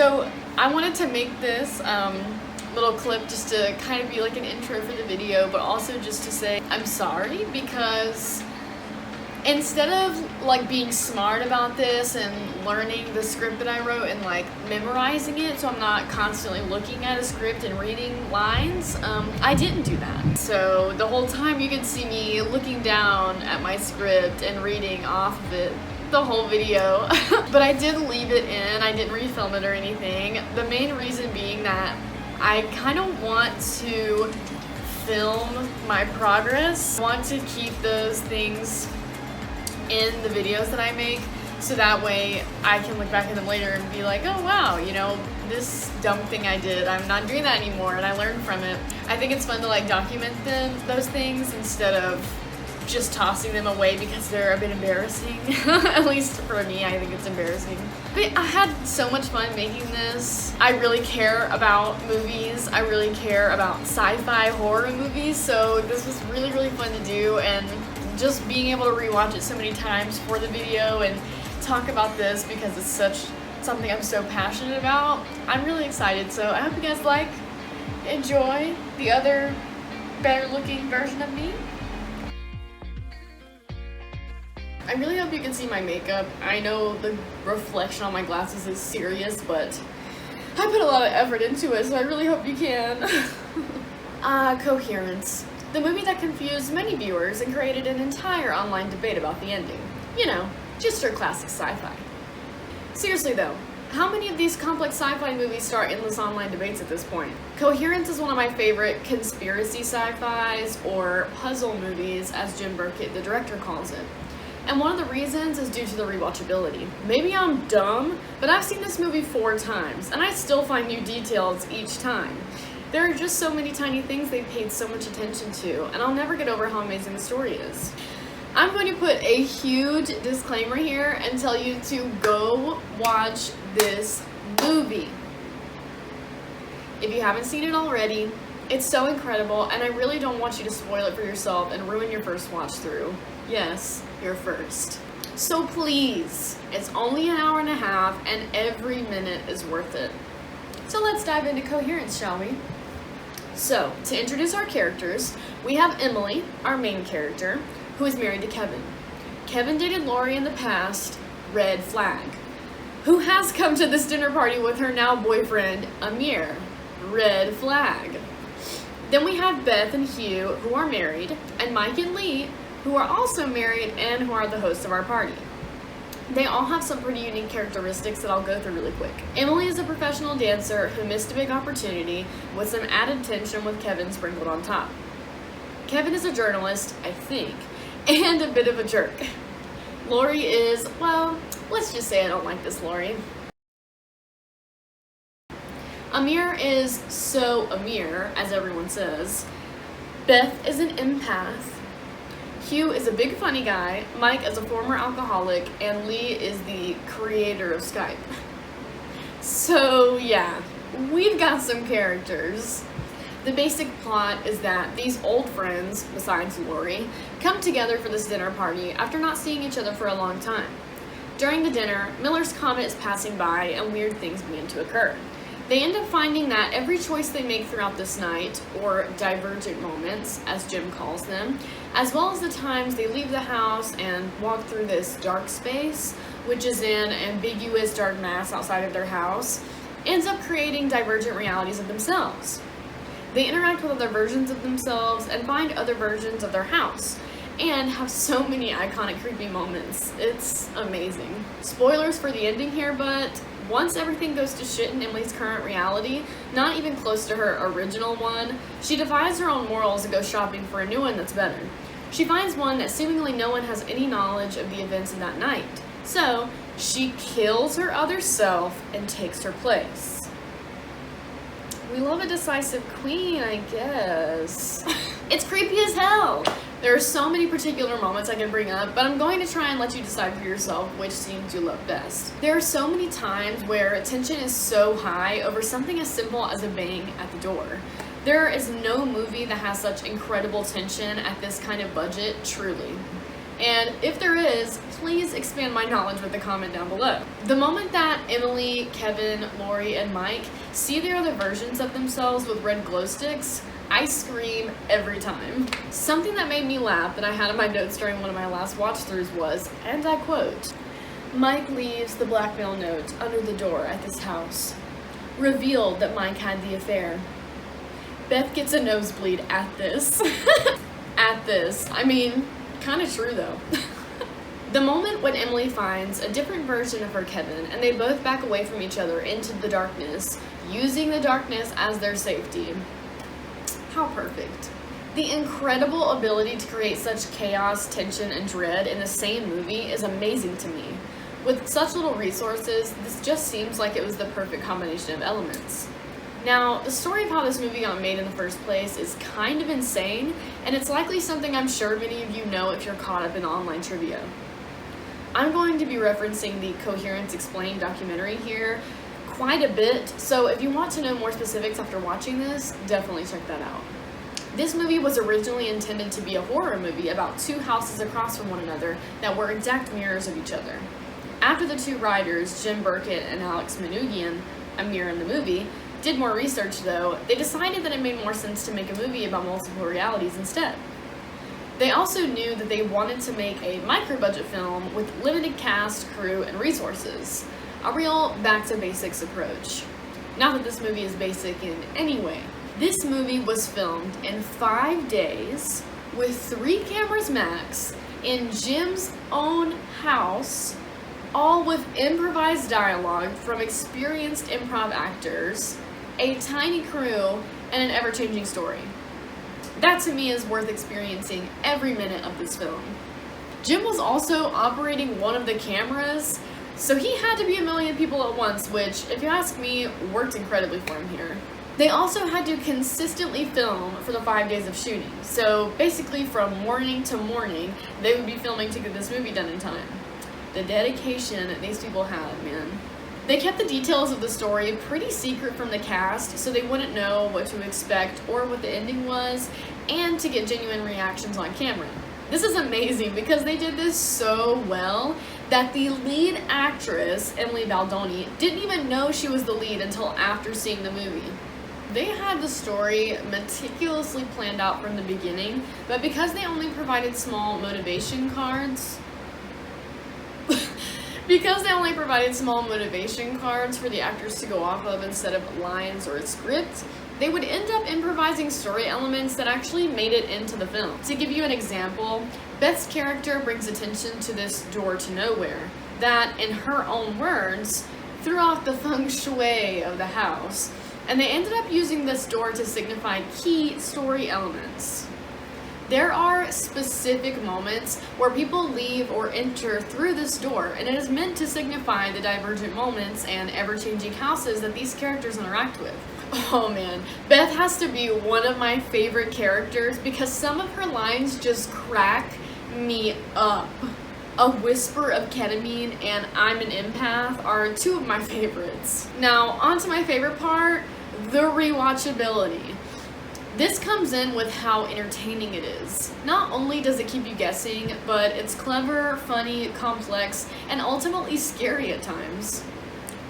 So I wanted to make this little clip just to kind of be like an intro for the video, but also just to say I'm sorry, because instead of like being smart about this and learning the script that I wrote and like memorizing it so I'm not constantly looking at a script and reading lines, I didn't do that. So the whole time you could see me looking down at my script and reading off of it the whole video. But I did leave it in, I didn't refilm it or anything. The main reason being that I kind of want to film my progress. I want to keep those things in the videos that I make, so that way I can look back at them later and be like, oh wow, you know, this dumb thing I did, I'm not doing that anymore and I learned from it. I think it's fun to like document those things instead of just tossing them away because they're a bit embarrassing. At least for me, I think it's embarrassing. But I had so much fun making this. I really care about movies. I really care about sci-fi horror movies, so this was really, really fun to do, and just being able to rewatch it so many times for the video and talk about this because it's something I'm so passionate about. I'm really excited, so I hope you guys enjoy the other better looking version of me. I really hope you can see my makeup. I know the reflection on my glasses is serious, but I put a lot of effort into it, so I really hope you can. Coherence. The movie that confused many viewers and created an entire online debate about the ending. You know, just your classic sci-fi. Seriously though, how many of these complex sci-fi movies start endless online debates at this point? Coherence is one of my favorite conspiracy sci-fis, or puzzle movies as Jim Burkett, the director, calls it. And one of the reasons is due to the rewatchability. Maybe I'm dumb, but I've seen this movie 4 times, and I still find new details each time. There are just so many tiny things they paid so much attention to, and I'll never get over how amazing the story is. I'm going to put a huge disclaimer here and tell you to go watch this movie. If you haven't seen it already, it's so incredible, and I really don't want you to spoil it for yourself and ruin your first watch through. Yes, your first. So please, it's only an hour and a half, and every minute is worth it. So let's dive into Coherence, shall we? So, to introduce our characters, we have Emily, our main character, who is married to Kevin. Kevin dated Lori in the past, red flag. Who has come to this dinner party with her now boyfriend, Amir, red flag. Then we have Beth and Hugh, who are married, and Mike and Lee, who are also married and who are the hosts of our party. They all have some pretty unique characteristics that I'll go through really quick. Emily is a professional dancer who missed a big opportunity with some added tension with Kevin sprinkled on top. Kevin is a journalist, I think, and a bit of a jerk. Lori is, well, let's just say I don't like this Lori. Amir is so Amir, as everyone says. Beth is an empath. Hugh is a big funny guy, Mike is a former alcoholic, and Lee is the creator of Skype. So yeah, we've got some characters. The basic plot is that these old friends, besides Lori, come together for this dinner party after not seeing each other for a long time. During the dinner, Miller's comet is passing by and weird things begin to occur. They end up finding that every choice they make throughout this night, or divergent moments, as Jim calls them, as well as the times they leave the house and walk through this dark space, which is an ambiguous dark mass outside of their house, ends up creating divergent realities of themselves. They interact with other versions of themselves and find other versions of their house, and have so many iconic creepy moments. It's amazing. Spoilers for the ending here, but once everything goes to shit in Emily's current reality, not even close to her original one, she defies her own morals and goes shopping for a new one that's better. She finds one that seemingly no one has any knowledge of the events of that night. So, she kills her other self and takes her place. We love a decisive queen, I guess. It's creepy as hell. There are so many particular moments I can bring up, but I'm going to try and let you decide for yourself which scenes you love best. There are so many times where tension is so high over something as simple as a bang at the door. There is no movie that has such incredible tension at this kind of budget, truly. And if there is, please expand my knowledge with a comment down below. The moment that Emily, Kevin, Lori, and Mike see the other versions of themselves with red glow sticks, I scream every time. Something that made me laugh that I had in my notes during one of my last watch-throughs was, and I quote, "Mike leaves the blackmail note under the door at this house. Revealed that Mike had the affair." Beth gets a nosebleed at this. At this. I mean, kind of true though. The moment when Emily finds a different version of her Kevin and they both back away from each other into the darkness, using the darkness as their safety. How perfect. The incredible ability to create such chaos, tension, and dread in the same movie is amazing to me. With such little resources, this just seems like it was the perfect combination of elements. Now, the story of how this movie got made in the first place is kind of insane, and it's likely something I'm sure many of you know if you're caught up in online trivia. I'm going to be referencing the Coherence Explained documentary here quite a bit, so if you want to know more specifics after watching this, definitely check that out. This movie was originally intended to be a horror movie about two houses across from one another that were exact mirrors of each other. After the two writers, Jim Burkett and Alex Manoogian, a mirror in the movie, did more research though, they decided that it made more sense to make a movie about multiple realities instead. They also knew that they wanted to make a micro-budget film with limited cast, crew, and resources. A real back-to-basics approach. Not that this movie is basic in any way. This movie was filmed in 5 days with 3 cameras max in Jim's own house, all with improvised dialogue from experienced improv actors, a tiny crew, and an ever-changing story. That to me is worth experiencing every minute of this film. Jim was also operating one of the cameras, so he had to be a million people at once, which, if you ask me, worked incredibly for him here. They also had to consistently film for the 5 days of shooting, so basically from morning to morning, they would be filming to get this movie done in time. The dedication these people had, man. They kept the details of the story pretty secret from the cast, so they wouldn't know what to expect or what the ending was, and to get genuine reactions on camera. This is amazing because they did this so well that the lead actress, Emily Baldoni, didn't even know she was the lead until after seeing the movie. They had the story meticulously planned out from the beginning, but because they only provided small motivation cards, for the actors to go off of instead of lines or a script, they would end up improvising story elements that actually made it into the film. To give you an example, Beth's character brings attention to this door to nowhere that, in her own words, threw off the feng shui of the house, and they ended up using this door to signify key story elements. There are specific moments where people leave or enter through this door, and it is meant to signify the divergent moments and ever-changing houses that these characters interact with. Oh man, Beth has to be one of my favorite characters because some of her lines just crack me up. A Whisper of Ketamine and I'm an Empath are 2 of my favorites. Now, on to my favorite part, the rewatchability. This comes in with how entertaining it is. Not only does it keep you guessing, but it's clever, funny, complex, and ultimately scary at times.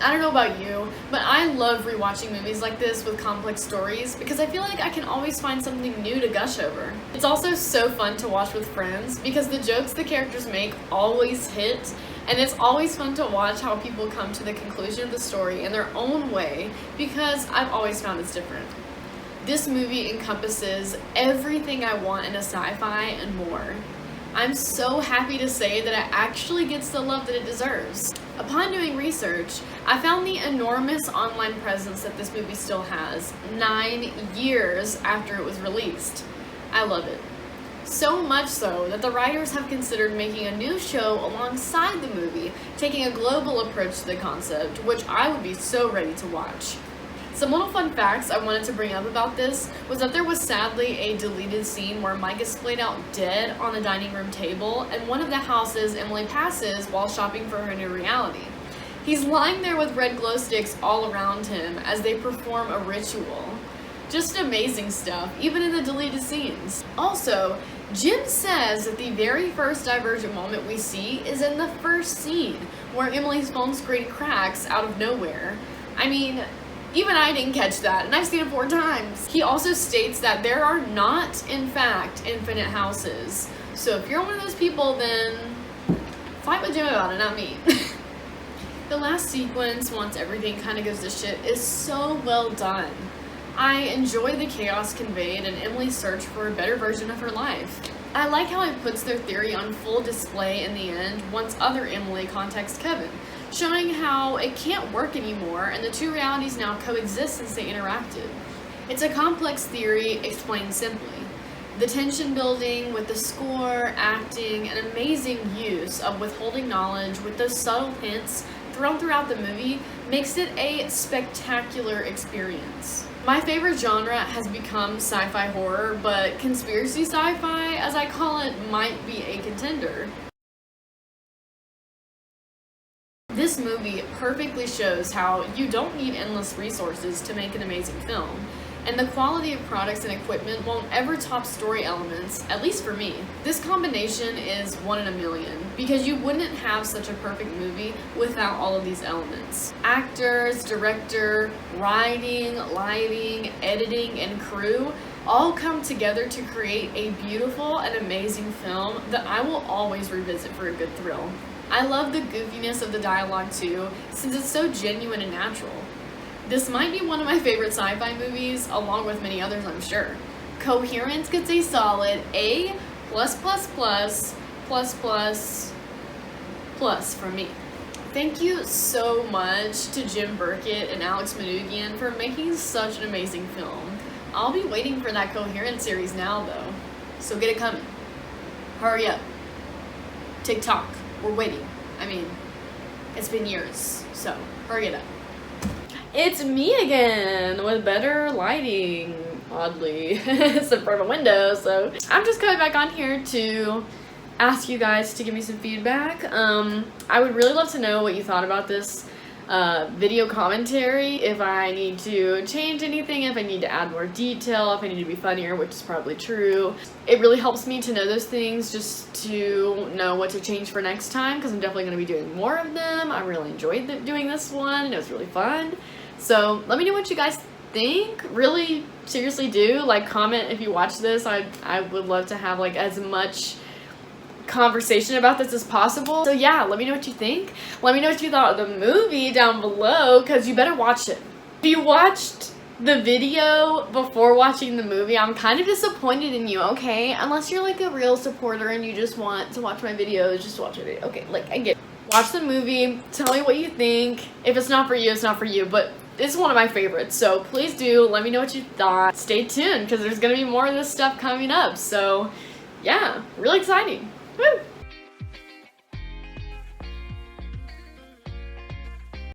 I don't know about you, but I love rewatching movies like this with complex stories because I feel like I can always find something new to gush over. It's also so fun to watch with friends because the jokes the characters make always hit, and it's always fun to watch how people come to the conclusion of the story in their own way because I've always found it's different. This movie encompasses everything I want in a sci-fi and more. I'm so happy to say that it actually gets the love that it deserves. Upon doing research, I found the enormous online presence that this movie still has, 9 years after it was released. I love it. So much so that the writers have considered making a new show alongside the movie, taking a global approach to the concept, which I would be so ready to watch. Some little fun facts I wanted to bring up about this was that there was sadly a deleted scene where Mike is splayed out dead on the dining room table in one of the houses Emily passes while shopping for her new reality. He's lying there with red glow sticks all around him as they perform a ritual. Just amazing stuff, even in the deleted scenes. Also, Jim says that the very first divergent moment we see is in the first scene, where Emily's phone screen cracks out of nowhere. I mean, even I didn't catch that, and I've seen it 4 times. He also states that there are not, in fact, infinite houses. So if you're one of those people, then fight with Jim about it, not me. The last sequence, once everything kind of goes to shit, is so well done. I enjoy the chaos conveyed and Emily's search for a better version of her life. I like how it puts their theory on full display in the end once other Emily contacts Kevin, showing how it can't work anymore and the 2 realities now coexist since they interacted. It's a complex theory explained simply. The tension building with the score, acting, and amazing use of withholding knowledge with those subtle hints thrown throughout the movie makes it a spectacular experience. My favorite genre has become sci-fi horror, but conspiracy sci-fi, as I call it, might be a contender. This movie perfectly shows how you don't need endless resources to make an amazing film, and the quality of products and equipment won't ever top story elements, at least for me. This combination is 1 in a million, because you wouldn't have such a perfect movie without all of these elements. Actors, director, writing, lighting, editing, and crew all come together to create a beautiful and amazing film that I will always revisit for a good thrill. I love the goofiness of the dialogue too, since it's so genuine and natural. This might be one of my favorite sci-fi movies, along with many others, I'm sure. Coherence gets a solid A+++++ from me. Thank you so much to Jim Burkett and Alex Manoogian for making such an amazing film. I'll be waiting for that Coherence series now, though, so get it coming. Hurry up. TikTok, we're waiting. I mean, it's been years, so hurry it up. It's me again with better lighting, oddly. It's in front of a window, so I'm just coming back on here to ask you guys to give me some feedback. I would really love to know what you thought about this video commentary, if I need to change anything, if I need to add more detail, if I need to be funnier, which is probably true. It really helps me to know those things, just to know what to change for next time, because I'm definitely going to be doing more of them. I really enjoyed doing this one, it was really fun. So let me know what you guys think. Really, seriously do. Like, comment if you watch this. I would love to have like as much conversation about this as possible. So yeah, let me know what you think. Let me know what you thought of the movie down below, because you better watch it. If you watched the video before watching the movie, I'm kind of disappointed in you, okay? Unless you're like a real supporter and you just want to watch my videos, just watch my video. Okay, like, I get it. Watch the movie, tell me what you think. If it's not for you, it's not for you, but it's one of my favorites, so please do let me know what you thought. Stay tuned, because there's gonna be more of this stuff coming up, so yeah, really exciting. Woo!